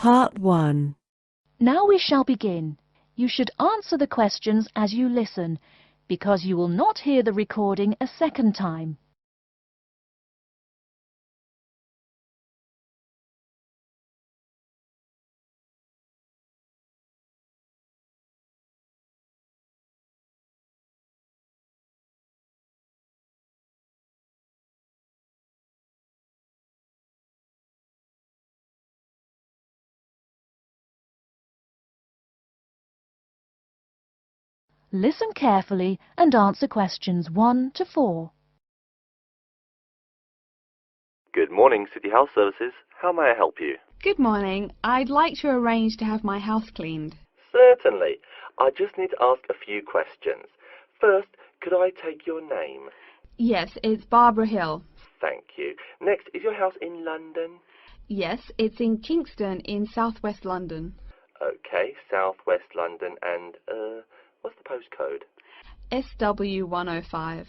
Part 1. Now we shall begin. You should answer the questions as you listen, because you will not hear the recording a second time. Listen carefully and answer questions 1 to 4. Good morning, City Health Services. How may I help you? Good morning. I'd like to arrange to have my house cleaned. Certainly. I just need to ask a few questions. First, could I take your name? Yes, it's Barbara Hill. Thank you. Next, is your house in London? Yes, it's in Kingston in southwest London. Okay, southwest London, and, what's the postcode? SW105.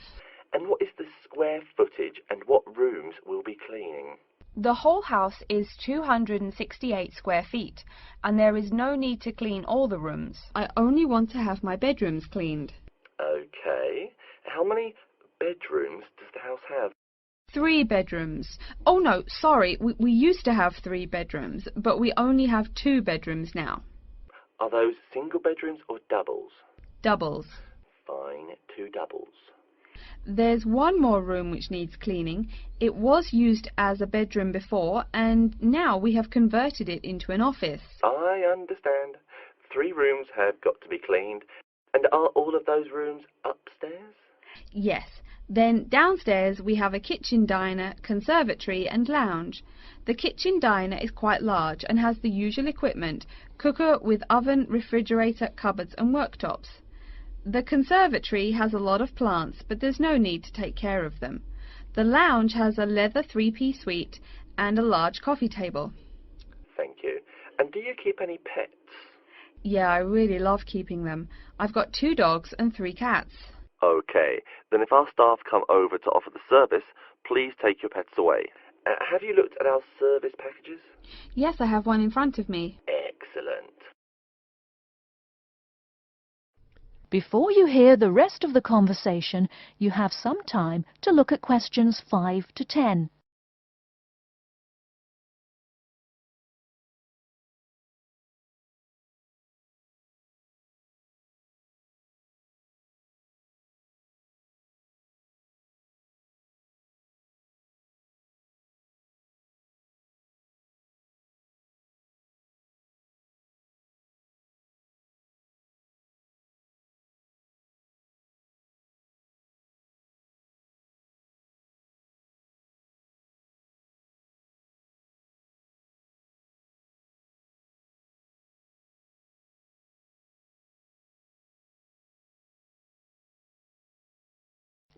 And what is the square footage and what rooms will be cleaning? The whole house is 268 square feet, and there is no need to clean all the rooms. I only want to have my bedrooms cleaned. Okay. How many bedrooms does the house have? 3 bedrooms. Oh no, sorry, we used to have 3 bedrooms, but we only have 2 bedrooms now. Are those single bedrooms or doubles? Doubles. Fine, 2 doubles. There's one more room which needs cleaning. It was used as a bedroom before, and now we have converted it into an office. I understand. 3 rooms have got to be cleaned. And are all of those rooms upstairs? Yes. Then downstairs we have a kitchen diner, conservatory and lounge. The kitchen diner is quite large and has the usual equipment: cooker with oven, refrigerator, cupboards and worktops. The conservatory has a lot of plants, but there's no need to take care of them. The lounge has a leather 3-piece suite and a large coffee table. Thank you. And do you keep any pets? Yeah, I really love keeping them. I've got 2 dogs and 3 cats. Okay, then if our staff come over to offer the service, please take your pets away. Have you looked at our service packages? Yes, I have one in front of me. Excellent. Before you hear the rest of the conversation, you have some time to look at questions 5 to 10.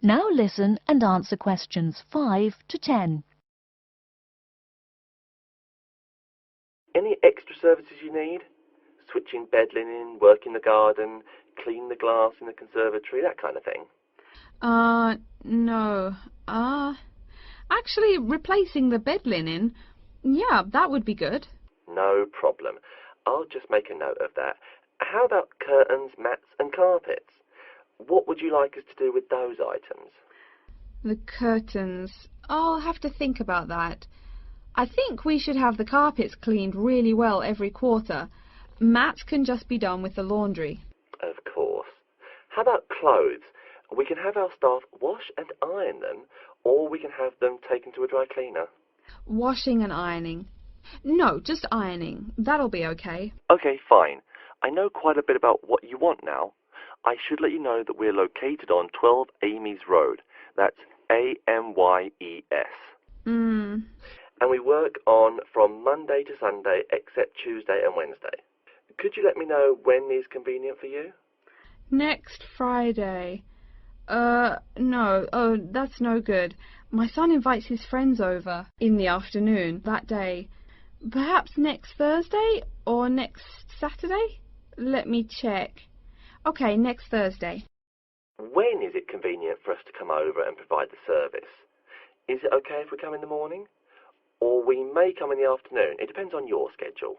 Now listen and answer questions 5 to 10. Any extra services you need? Switching bed linen, work in the garden, clean the glass in the conservatory, that kind of thing? No. Actually, replacing the bed linen, yeah, that would be good. No problem. I'll just make a note of that. How about curtains, mats and carpets? What would you like us to do with those items? The curtains. I'll have to think about that. I think we should have the carpets cleaned really well every quarter. Mats can just be done with the laundry. Of course. How about clothes? We can have our staff wash and iron them, or we can have them taken to a dry cleaner. Washing and ironing. No, just ironing. That'll be okay. Okay, fine. I know quite a bit about what you want now. I should let you know that we're located on 12 Amy's Road. That's A-M-Y-E-S. And we work on from Monday to Sunday, except Tuesday and Wednesday. Could you let me know when is convenient for you? Next Friday. No. Oh, that's no good. My son invites his friends over in the afternoon that day. Perhaps next Thursday or next Saturday? Let me check. Okay, next Thursday. When is it convenient for us to come over and provide the service? Is it okay if we come in the morning? Or we may come in the afternoon. It depends on your schedule.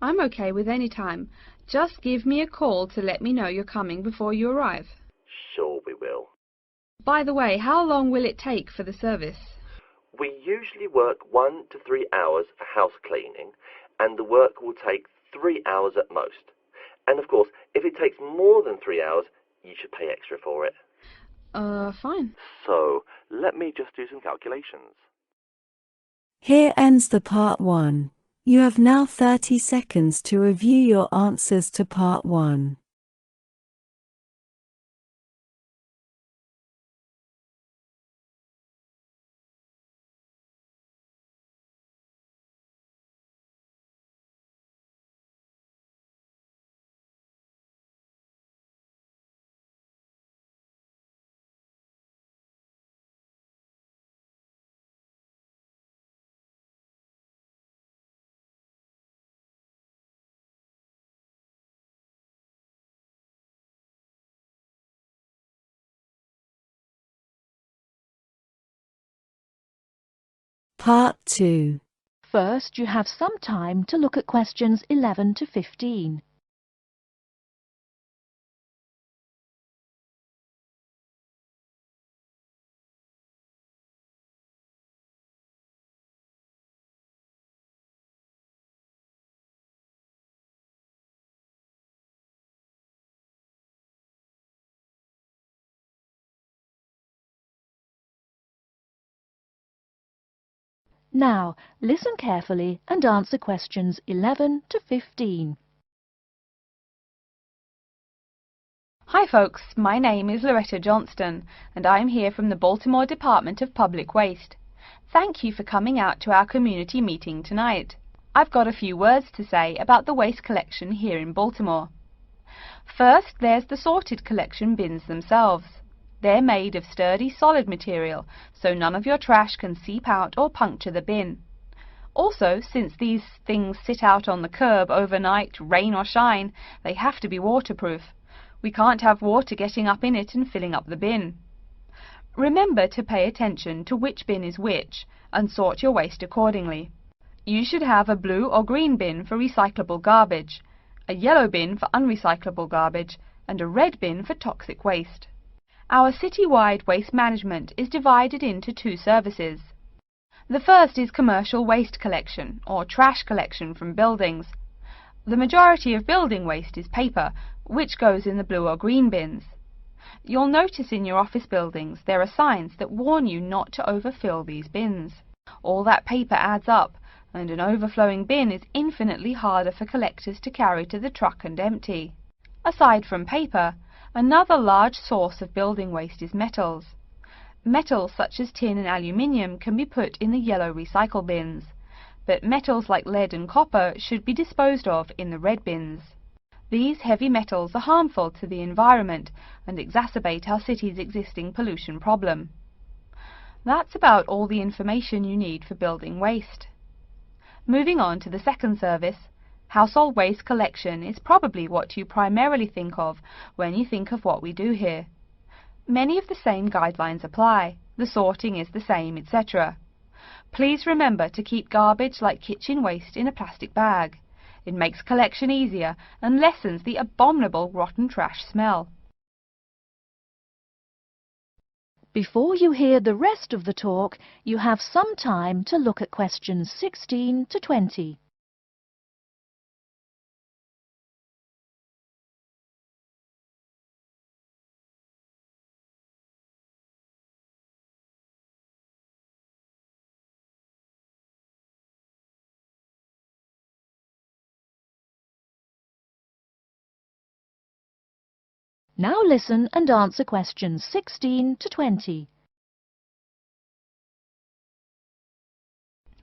I'm okay with any time. Just give me a call to let me know you're coming before you arrive. Sure we will. By the way, how long will it take for the service? We usually work 1 to 3 hours for house cleaning, and the work will take 3 hours at most. And of course, if it takes more than 3 hours, you should pay extra for it. Fine. So, let me just do some calculations. Here ends the part 1. You have now 30 seconds to review your answers to part 1. Part 2. First, you have some time to look at questions 11 to 15. Now, listen carefully and answer questions 11 to 15. Hi folks, my name is Loretta Johnston and I'm here from the Baltimore Department of Public Waste. Thank you for coming out to our community meeting tonight. I've got a few words to say about the waste collection here in Baltimore. First, there's the sorted collection bins themselves. They're made of sturdy, solid material, so none of your trash can seep out or puncture the bin. Also, since these things sit out on the curb overnight, rain or shine, they have to be waterproof. We can't have water getting up in it and filling up the bin. Remember to pay attention to which bin is which and sort your waste accordingly. You should have a blue or green bin for recyclable garbage, a yellow bin for unrecyclable garbage, and a red bin for toxic waste. Our citywide waste management is divided into 2 services. The first is commercial waste collection, or trash collection from buildings. The majority of building waste is paper, which goes in the blue or green bins. You'll notice in your office buildings there are signs that warn you not to overfill these bins. All that paper adds up, and an overflowing bin is infinitely harder for collectors to carry to the truck and empty. Aside from paper, another large source of building waste is metals. Metals such as tin and aluminium can be put in the yellow recycle bins, but metals like lead and copper should be disposed of in the red bins. These heavy metals are harmful to the environment and exacerbate our city's existing pollution problem. That's about all the information you need for building waste. Moving on to the second service, household waste collection is probably what you primarily think of when you think of what we do here. Many of the same guidelines apply, the sorting is the same, etc. Please remember to keep garbage like kitchen waste in a plastic bag. It makes collection easier and lessens the abominable rotten trash smell. Before you hear the rest of the talk, you have some time to look at questions 16 to 20. Now listen and answer questions 16 to 20.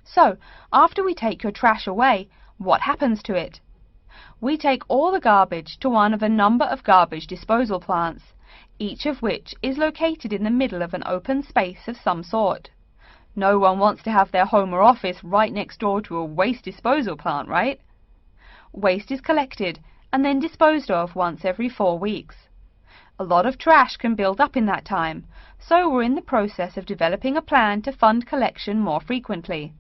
So, after we take your trash away, what happens to it? We take all the garbage to one of a number of garbage disposal plants, each of which is located in the middle of an open space of some sort. No one wants to have their home or office right next door to a waste disposal plant, right? Waste is collected and then disposed of once every 4 weeks. A lot of trash can build up in that time, so we're in the process of developing a plan to fund collection more frequently.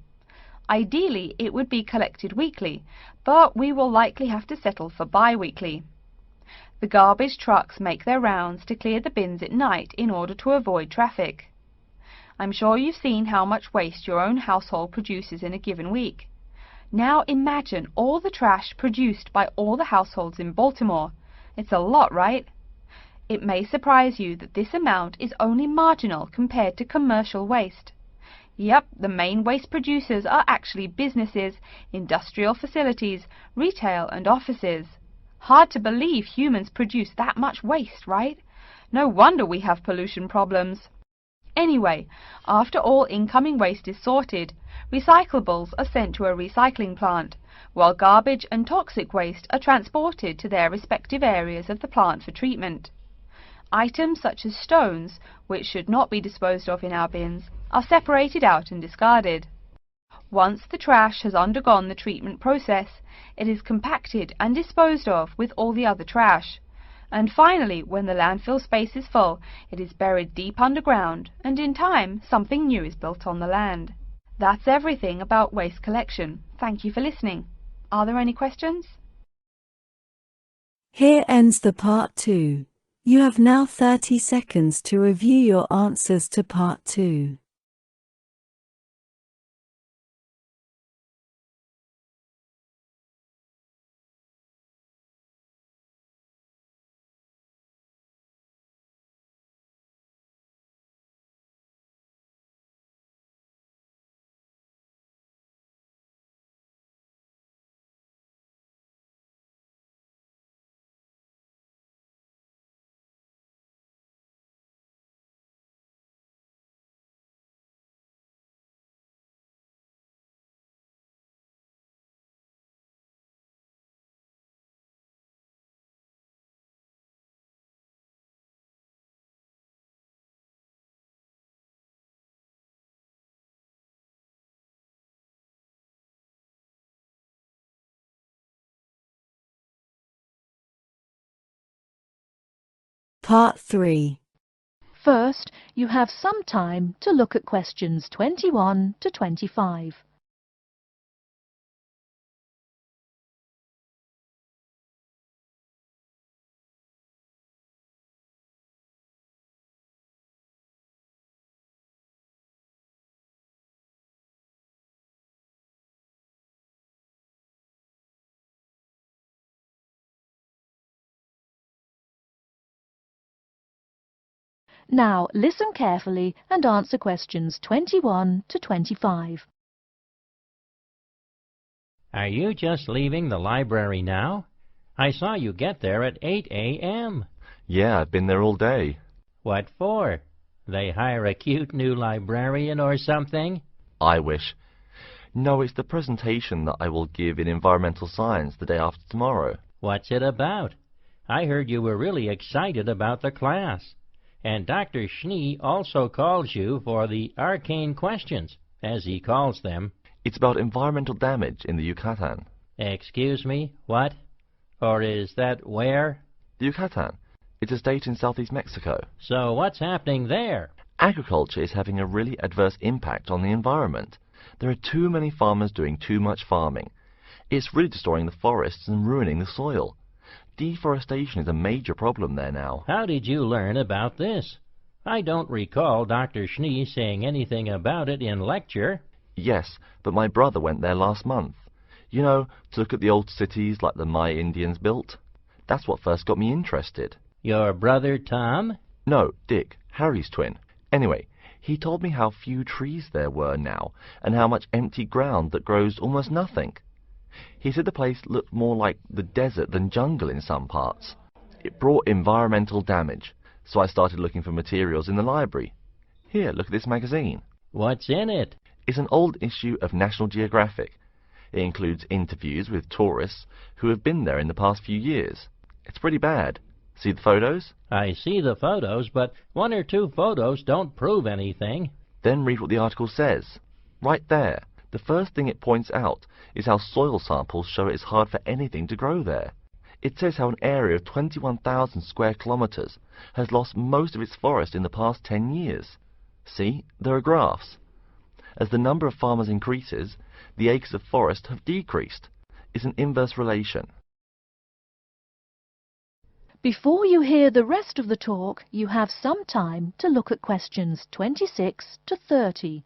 Ideally, it would be collected weekly, but we will likely have to settle for bi-weekly. The garbage trucks make their rounds to clear the bins at night in order to avoid traffic. I'm sure you've seen how much waste your own household produces in a given week. Now imagine all the trash produced by all the households in Baltimore. It's a lot, right? It may surprise you that this amount is only marginal compared to commercial waste. Yep, the main waste producers are actually businesses, industrial facilities, retail and offices. Hard to believe humans produce that much waste, right? No wonder we have pollution problems. Anyway, after all incoming waste is sorted, recyclables are sent to a recycling plant, while garbage and toxic waste are transported to their respective areas of the plant for treatment. Items such as stones, which should not be disposed of in our bins, are separated out and discarded. Once the trash has undergone the treatment process, it is compacted and disposed of with all the other trash. And finally, when the landfill space is full, it is buried deep underground, and in time, something new is built on the land. That's everything about waste collection. Thank you for listening. Are there any questions? Here ends the part 2. You have now 30 seconds to review your answers to part 2. Part 3. First, you have some time to look at questions 21 to 25. Now listen carefully and answer questions 21 to 25. Are you just leaving the library now? I saw you get there at 8 a.m. Yeah, I've been there all day. What for? They hire a cute new librarian or something? I wish. No, it's the presentation that I will give in environmental science the day after tomorrow. What's it about? I heard you were really excited about the class. And Dr. Schnee also calls you for the arcane questions, as he calls them. It's about environmental damage in the Yucatan. Excuse me, what? Or is that where? The Yucatan. It's a state in southeast Mexico. So what's happening there? Agriculture is having a really adverse impact on the environment. There are too many farmers doing too much farming. It's really destroying the forests and ruining the soil. Deforestation is a major problem there now. How did you learn about this? I don't recall Dr. Schnee saying anything about it in lecture. Yes, but my brother went there last month. You know, to look at the old cities like the Maya Indians built. That's what first got me interested. Your brother Tom? No, Dick, Harry's twin. Anyway, he told me how few trees there were now, and how much empty ground that grows almost nothing. He said the place looked more like the desert than jungle in some parts. It brought environmental damage, so I started looking for materials in the library. Here, look at this magazine. What's in it? It's an old issue of National Geographic. It includes interviews with tourists who have been there in the past few years. It's pretty bad. See the photos? I see the photos, but 1 or 2 photos don't prove anything. Then read what the article says. Right there. The first thing it points out is how soil samples show it's hard for anything to grow there. It says how an area of 21,000 square kilometers has lost most of its forest in the past 10 years. See, there are graphs. As the number of farmers increases, the acres of forest have decreased. It's an inverse relation. Before you hear the rest of the talk, you have some time to look at questions 26 to 30.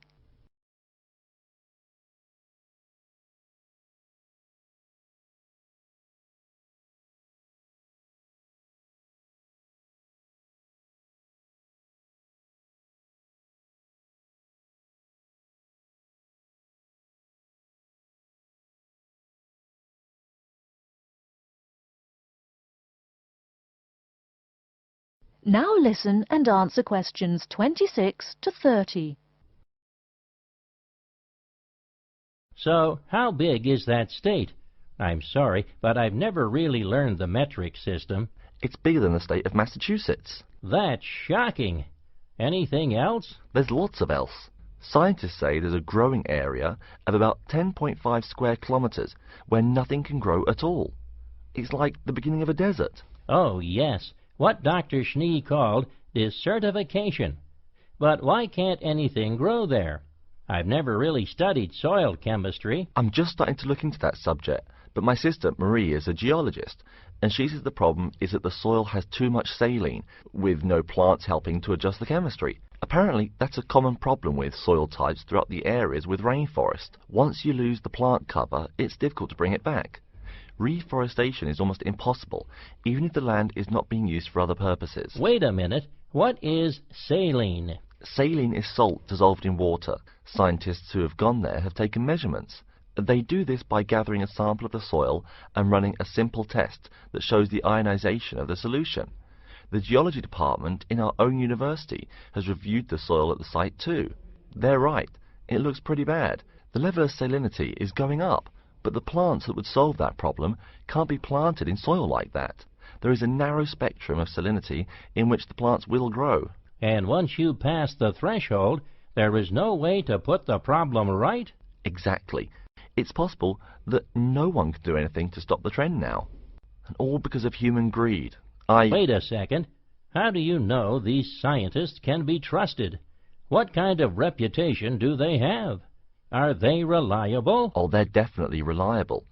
Now listen and answer questions 26 to 30. So, how big is that state? I'm sorry, but I've never really learned the metric system. It's bigger than the state of Massachusetts. That's shocking. Anything else? There's lots of else. Scientists say there's a growing area of about 10.5 square kilometers where nothing can grow at all. It's like the beginning of a desert. Oh, yes. What Dr. Schnee called desertification. But why can't anything grow there? I've never really studied soil chemistry. I'm just starting to look into that subject, but my sister Marie is a geologist, and she says the problem is that the soil has too much saline, with no plants helping to adjust the chemistry. Apparently, that's a common problem with soil types throughout the areas with rainforest. Once you lose the plant cover, it's difficult to bring it back. Reforestation is almost impossible, even if the land is not being used for other purposes. Wait a minute. What is saline? Saline is salt dissolved in water. Scientists who have gone there have taken measurements. They do this by gathering a sample of the soil and running a simple test that shows the ionization of the solution. The geology department in our own university has reviewed the soil at the site too. They're right. It looks pretty bad. The level of salinity is going up. But the plants that would solve that problem can't be planted in soil like that. There is a narrow spectrum of salinity in which the plants will grow. And once you pass the threshold, there is no way to put the problem right? Exactly. It's possible that no one can do anything to stop the trend now. And all because of human greed. Wait a second. How do you know these scientists can be trusted? What kind of reputation do they have? Are they reliable? Oh, they're definitely reliable.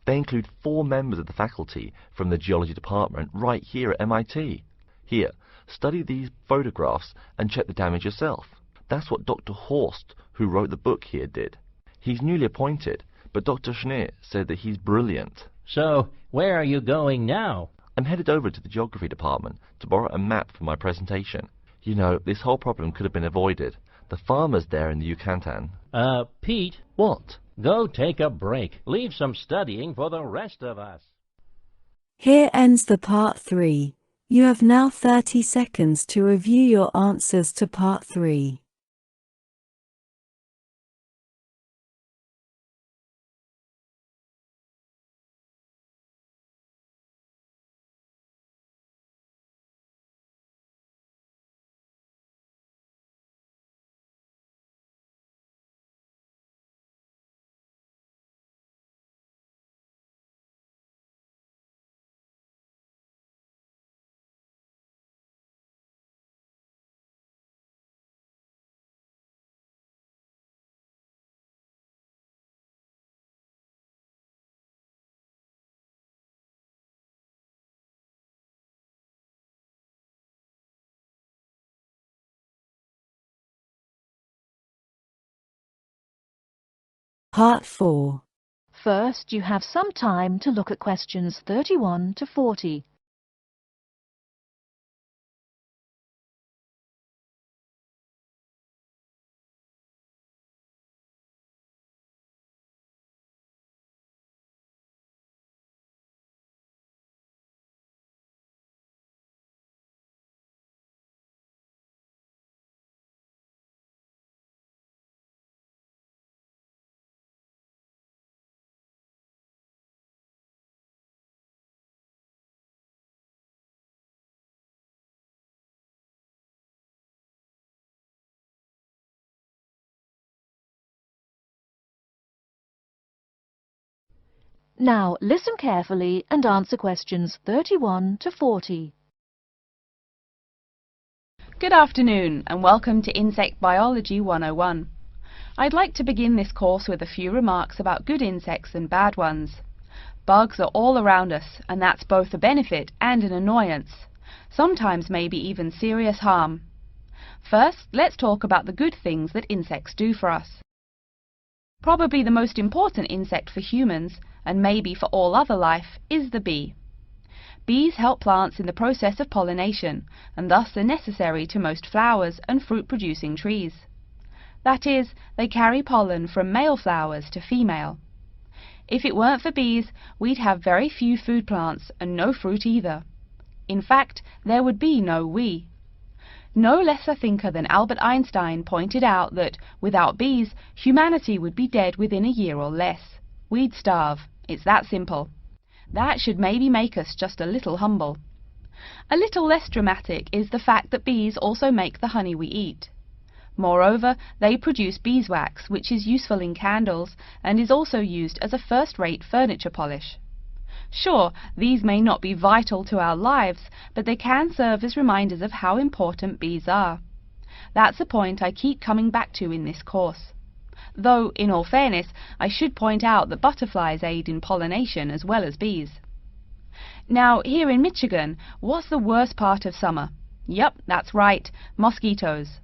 They include 4 members of the faculty from the geology department right here at MIT. Here, study these photographs and check the damage yourself. That's what Dr. Horst, who wrote the book here, did. He's newly appointed, but Dr. Schnee said that he's brilliant. So, where are you going now? I'm headed over to the geography department to borrow a map for my presentation. You know, this whole problem could have been avoided. The farmers there in the Yucatan... Pete? What? Go take a break. Leave some studying for the rest of us. Here ends the part 3. You have now 30 seconds to review your answers to part 3. Part 4. First, you have some time to look at questions 31 to 40. Now, listen carefully and answer questions 31 to 40. Good afternoon and welcome to Insect Biology 101. I'd like to begin this course with a few remarks about good insects and bad ones. Bugs are all around us, and that's both a benefit and an annoyance, sometimes maybe even serious harm. First, let's talk about the good things that insects do for us. Probably the most important insect for humans, and maybe for all other life, is the bee. Bees help plants in the process of pollination, and thus are necessary to most flowers and fruit-producing trees. That is, they carry pollen from male flowers to female. If it weren't for bees, we'd have very few food plants and no fruit either. In fact, there would be no we. No less a thinker than Albert Einstein pointed out that, without bees, humanity would be dead within a year or less. We'd starve. It's that simple. That should maybe make us just a little humble. A little less dramatic is the fact that bees also make the honey we eat. Moreover, they produce beeswax, which is useful in candles and is also used as a first-rate furniture polish. Sure, these may not be vital to our lives, but they can serve as reminders of how important bees are. That's a point I keep coming back to in this course. Though, in all fairness, I should point out that butterflies aid in pollination as well as bees. Now, here in Michigan, what's the worst part of summer? Yep, that's right, mosquitoes.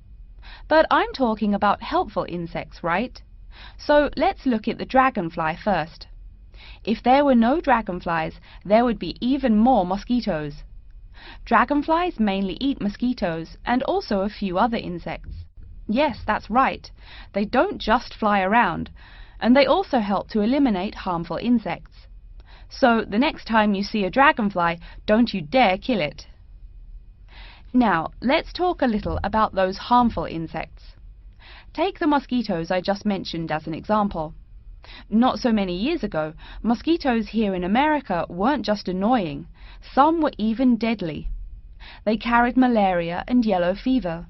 But I'm talking about helpful insects, right? So let's look at the dragonfly first. If there were no dragonflies, there would be even more mosquitoes. Dragonflies mainly eat mosquitoes and also a few other insects. Yes, that's right. They don't just fly around, and they also help to eliminate harmful insects. So the next time you see a dragonfly, don't you dare kill it. Now, let's talk a little about those harmful insects. Take the mosquitoes I just mentioned as an example. Not so many years ago, mosquitoes here in America weren't just annoying, some were even deadly. They carried malaria and yellow fever.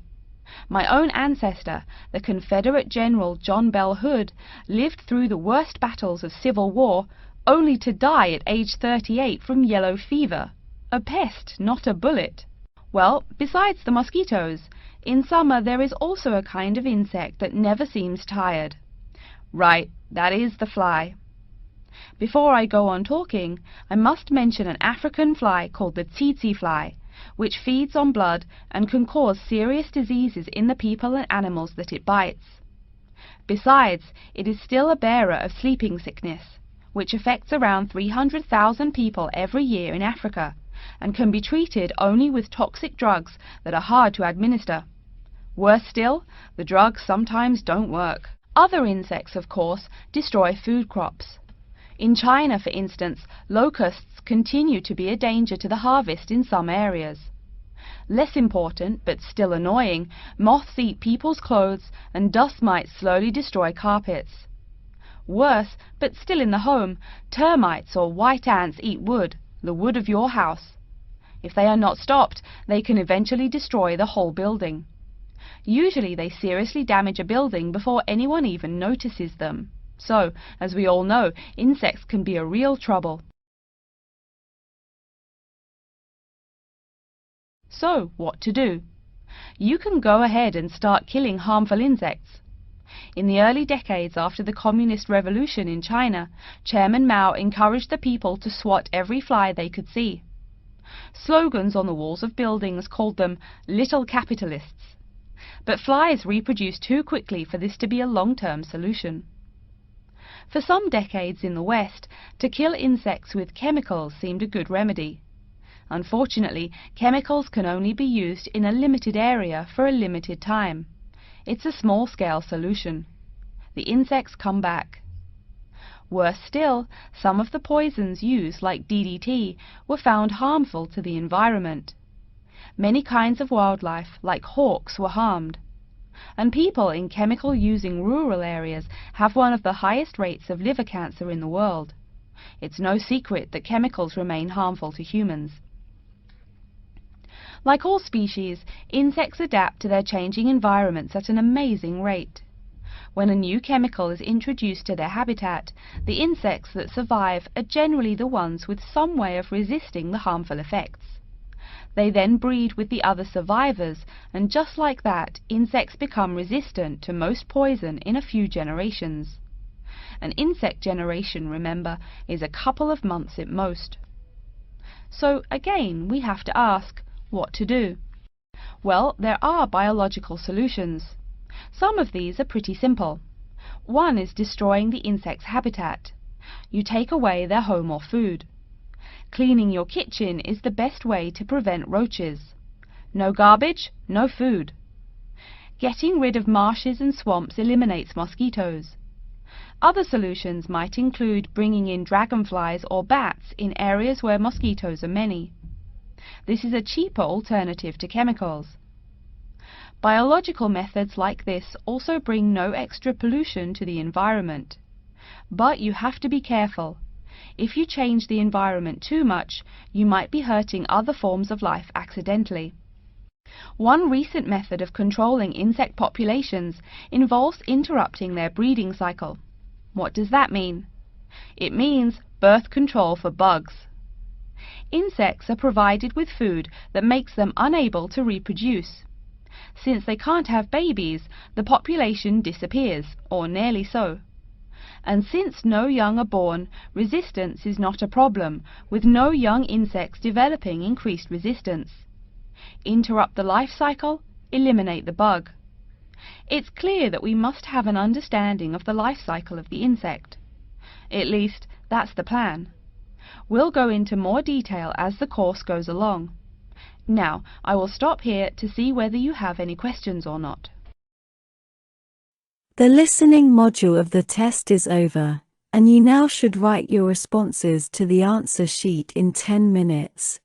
My own ancestor, the Confederate General John Bell Hood, lived through the worst battles of Civil War, only to die at age 38 from yellow fever. A pest, not a bullet. Well, besides the mosquitoes, in summer there is also a kind of insect that never seems tired. Right, that is the fly. Before I go on talking, I must mention an African fly called the tsetse fly, which feeds on blood and can cause serious diseases in the people and animals that it bites. Besides, it is still a bearer of sleeping sickness, which affects around 300,000 people every year in Africa, and can be treated only with toxic drugs that are hard to administer. Worse still, the drugs sometimes don't work. Other insects, of course, destroy food crops. In China, for instance, locusts continue to be a danger to the harvest in some areas. Less important, but still annoying, moths eat people's clothes and dust mites slowly destroy carpets. Worse, but still in the home, termites or white ants eat wood, the wood of your house. If they are not stopped, they can eventually destroy the whole building. Usually they seriously damage a building before anyone even notices them. So, as we all know, insects can be a real trouble. So, what to do? You can go ahead and start killing harmful insects. In the early decades after the Communist Revolution in China, Chairman Mao encouraged the people to swat every fly they could see. Slogans on the walls of buildings called them "little capitalists." But flies reproduce too quickly for this to be a long-term solution. For some decades in the West, to kill insects with chemicals seemed a good remedy. Unfortunately, chemicals can only be used in a limited area for a limited time. It's a small-scale solution. The insects come back. Worse still, some of the poisons used, like DDT, were found harmful to the environment. Many kinds of wildlife, like hawks, were harmed. And people in chemical-using rural areas have one of the highest rates of liver cancer in the world. It's no secret that chemicals remain harmful to humans. Like all species, insects adapt to their changing environments at an amazing rate. When a new chemical is introduced to their habitat, the insects that survive are generally the ones with some way of resisting the harmful effects. They then breed with the other survivors, and just like that, insects become resistant to most poison in a few generations. An insect generation, remember, is a couple of months at most. So again, we have to ask, what to do? Well, there are biological solutions. Some of these are pretty simple. One is destroying the insect's habitat. You take away their home or food. Cleaning your kitchen is the best way to prevent roaches. No garbage, no food. Getting rid of marshes and swamps eliminates mosquitoes. Other solutions might include bringing in dragonflies or bats in areas where mosquitoes are many. This is a cheaper alternative to chemicals. Biological methods like this also bring no extra pollution to the environment. But you have to be careful. If you change the environment too much, you might be hurting other forms of life accidentally. One recent method of controlling insect populations involves interrupting their breeding cycle. What does that mean? It means birth control for bugs. Insects are provided with food that makes them unable to reproduce. Since they can't have babies, the population disappears, or nearly so. And since no young are born, resistance is not a problem, with no young insects developing increased resistance. Interrupt the life cycle, eliminate the bug. It's clear that we must have an understanding of the life cycle of the insect. At least, that's the plan. We'll go into more detail as the course goes along. Now, I will stop here to see whether you have any questions or not. The listening module of the test is over, and you now should write your responses to the answer sheet in 10 minutes.